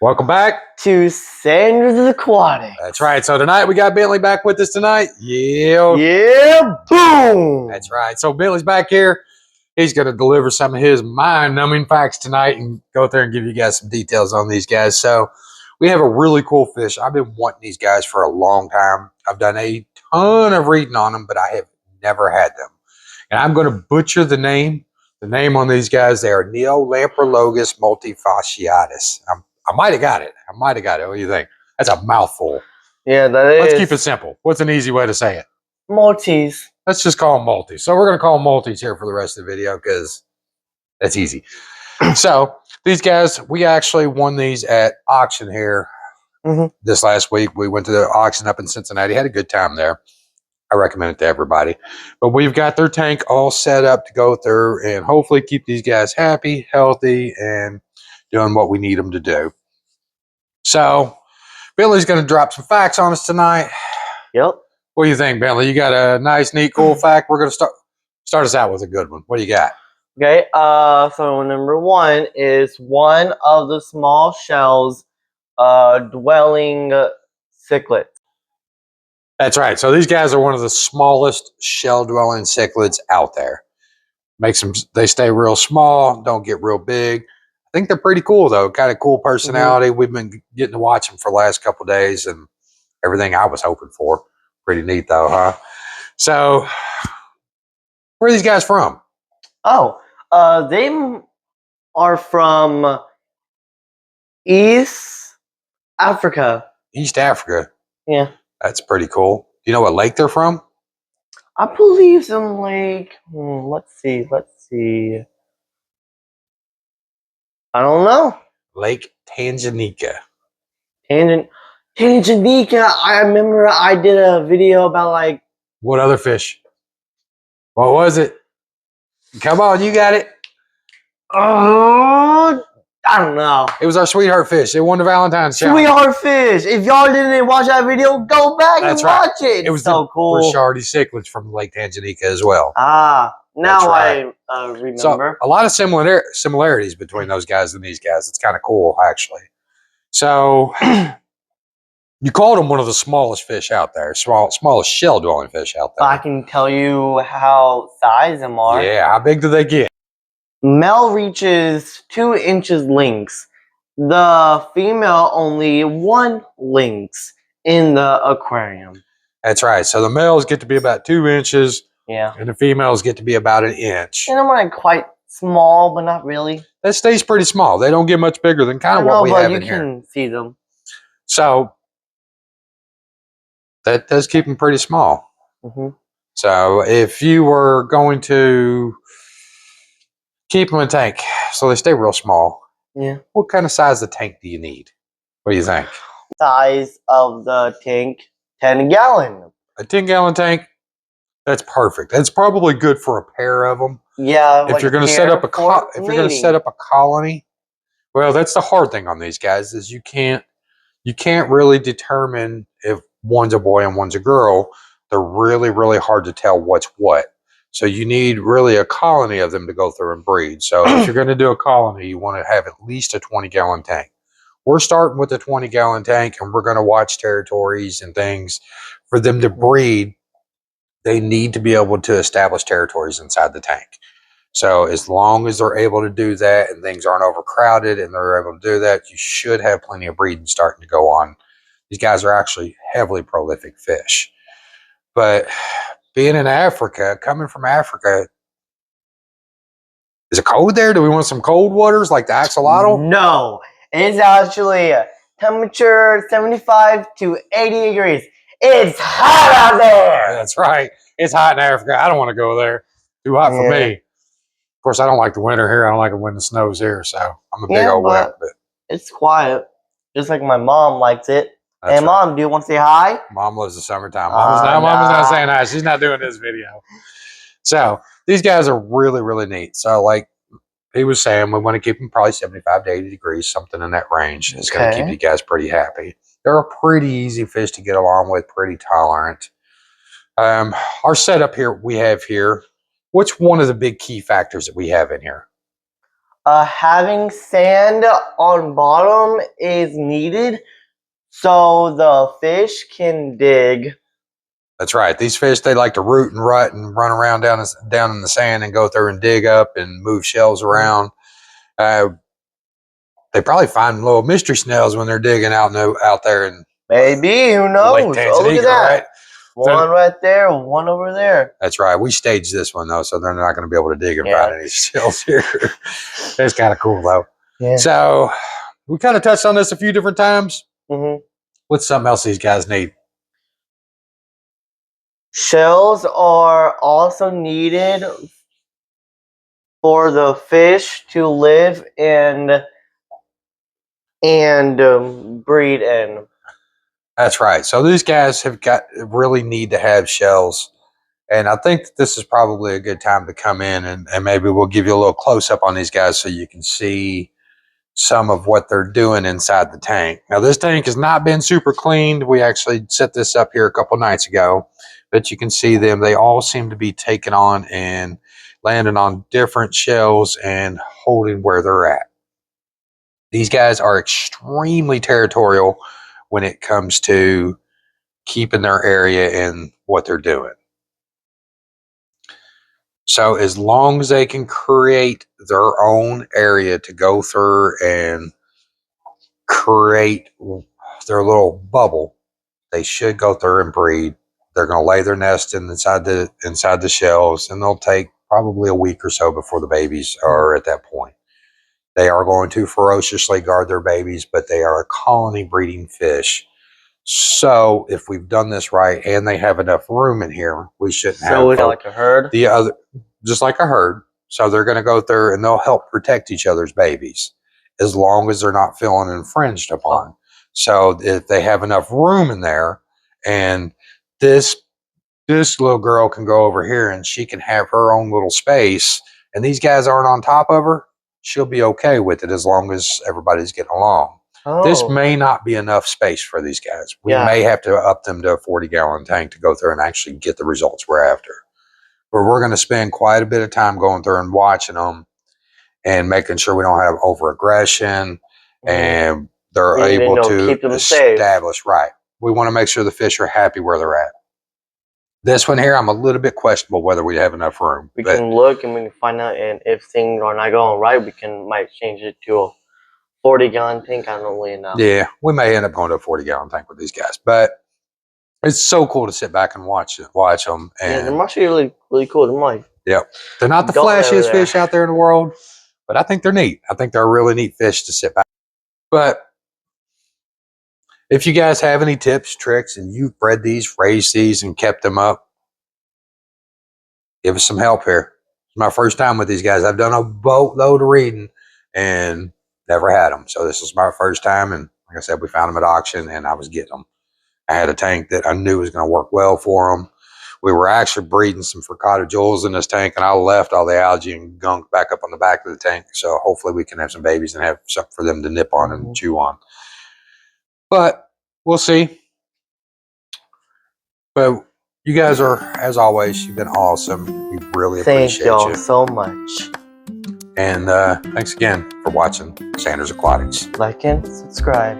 Welcome back to SandersAquatics. That's right. So tonight we got Bentley back with us tonight. Yeah. Yeah, boom. That's right. So Bentley's back here. He's going to deliver some of his mind-numbing facts tonight and go out there and give you guys some details on these guys. So we have a really cool fish. I've been wanting these guys for a long time. I've done a ton of reading on them, but I have never had them. And I'm going to butcher the name. The name on these guys, they are Neolamprologus multifasciatus. I might have got it. What do you think? That's a mouthful. Yeah, that is. Let's keep it simple. What's an easy way to say it? Multis. Let's just call them multis. So we're going to call them multis here for the rest of the video because that's easy. So these guys, we actually won these at auction here this last week. We went to the auction up in Cincinnati. Had a good time there. I recommend it to everybody. But we've got their tank all set up to go through and hopefully keep these guys happy, healthy, and doing what we need them to do. So Bentley's going to drop some facts on us tonight. Yep. What do you think, Bentley? You got a nice, neat, cool fact? We're going to start us out with a good one. What do you got? Okay. So number one is one of the small shells dwelling cichlids. That's right. So these guys are one of the smallest shell-dwelling cichlids out there. Makes them, they stay real small, don't get real big. I think they're pretty cool, though. Kind of cool personality. We've been getting to watch them for the last couple of days and everything I was hoping for. Pretty neat, though, huh? So, where are these guys from? Oh, they are from East Africa. East Africa? Yeah. That's pretty cool. Do you know what lake they're from? I believe it's in Lake. Let's see. I don't know. Lake Tanganyika. Tanganyika. I remember I did a video about like. What other fish? What was it? Come on, you got it. I don't know. It was our sweetheart fish. It won the Valentine's challenge. Sweetheart fish. If y'all didn't watch that video, go back and watch it. It was so cool. Brashardi cichlids from Lake Tanganyika as well. Ah, now right. I remember. So a lot of similarities between those guys and these guys. It's kind of cool, actually. So you called them one of the smallest fish out there, smallest shell-dwelling fish out there. I can tell you how size them are. Yeah, how big do they get? Male reaches 2 inches lengths. The female only 1 length in the aquarium. That's right. So the males get to be about 2 inches. Yeah. And the females get to be about 1 inch. And I'm like quite small, but not really. That stays pretty small. They don't get much bigger than kind of what we have in here. You can see them. So that does keep them pretty small. So if you were going to keep them in a tank, so they stay real small. Yeah. What kind of size of tank do you need? What do you think? Size of the tank, 10-gallon. A 10-gallon tank? That's perfect. That's probably good for a pair of them. Yeah. If you're going to set up a colony, well, that's the hard thing on these guys is you can't really determine if one's a boy and one's a girl. They're really, really hard to tell what's what. So you need really a colony of them to go through and breed. So if you're going to do a colony, you want to have at least a 20-gallon tank. We're starting with a 20-gallon tank, and we're going to watch territories and things. For them to breed, they need to be able to establish territories inside the tank. So as long as they're able to do that and things aren't overcrowded and they're able to do that, you should have plenty of breeding starting to go on. These guys are actually heavily prolific fish. But being in Africa, coming from Africa, is it cold there? Do we want some cold waters like the axolotl? No. It's actually temperature 75 to 80 degrees. It's hot out there. That's right. It's hot in Africa. I don't want to go there. Too hot for me. Of course, I don't like the winter here. I don't like it when the snow's here. So I'm a big old wimp. But it's quiet. Just like my mom likes it. Hey, Mom, do you want to say hi? Mom loves the summertime. Mom's not saying hi. She's not doing this video. So these guys are really, really neat. So like he was saying, we want to keep them probably 75 to 80 degrees, something in that range. It's going to keep you guys pretty happy. They're a pretty easy fish to get along with, pretty tolerant. Our setup here, what's one of the big key factors that we have in here? Having sand on bottom is needed so the fish can dig. That's right. These fish, they like to root and rut and run around down in the sand and go through and dig up and move shells around. They probably find little mystery snails when they're digging out there in Maybe, who Lake knows? Oh, look Tanzania, at that. right? One right there, one over there. That's right. We staged this one though, so they're not going to be able to dig and Yeah. find any shells here. It's kind of cool though. Yeah. So we kind of touched on this a few different times. Mm-hmm. What's something else these guys need? Shells are also needed for the fish to live and breed in. That's right. So these guys really need to have shells. And I think this is probably a good time to come in and maybe we'll give you a little close up on these guys so you can see some of what they're doing inside the tank. Now, this tank has not been super cleaned. We actually set this up here a couple nights ago, but you can see them. They all seem to be taking on and landing on different shells and holding where they're at. These guys are extremely territorial when it comes to keeping their area and what they're doing. So as long as they can create their own area to go through and create their little bubble, they should go through and breed. They're going to lay their nest inside the shells, and they'll take probably a week or so before the babies are at that point. They are going to ferociously guard their babies, but they are a colony breeding fish. So if we've done this right and they have enough room in here, we shouldn't have like a herd. Just like a herd. So they're going to go through and they'll help protect each other's babies as long as they're not feeling infringed upon. So if they have enough room in there, and this little girl can go over here and she can have her own little space, and these guys aren't on top of her, she'll be okay with it as long as everybody's getting along. This may not be enough space for these guys. We may have to up them to a 40-gallon tank to go through and actually get the results we're after. But we're going to spend quite a bit of time going through and watching them and making sure we don't have over-aggression and they're able to establish right. We want to make sure the fish are happy where they're at. This one here, I'm a little bit questionable whether we have enough room. We can look and we can find out, and if things are not going right, we might change it to a 40-gallon tank. I don't really know. Yeah, we may end up going to a 40-gallon tank with these guys, but it's so cool to sit back and watch them. And they're actually really, really cool. They're not the flashiest fish out there in the world, but I think they're neat. I think they're a really neat fish to sit back. But if you guys have any tips, tricks, and you've bred these, raised these, and kept them up, give us some help here. It's my first time with these guys. I've done a boatload of reading and never had them. So this is my first time. And like I said, we found them at auction and I was getting them. I had a tank that I knew was going to work well for them. We were actually breeding some Fricata jewels in this tank, and I left all the algae and gunk back up on the back of the tank. So hopefully we can have some babies and have something for them to nip on and chew on. But we'll see. But you guys are, as always, you've been awesome. We really appreciate you. Thank y'all so much. And thanks again for watching Sanders Aquatics. Like and subscribe.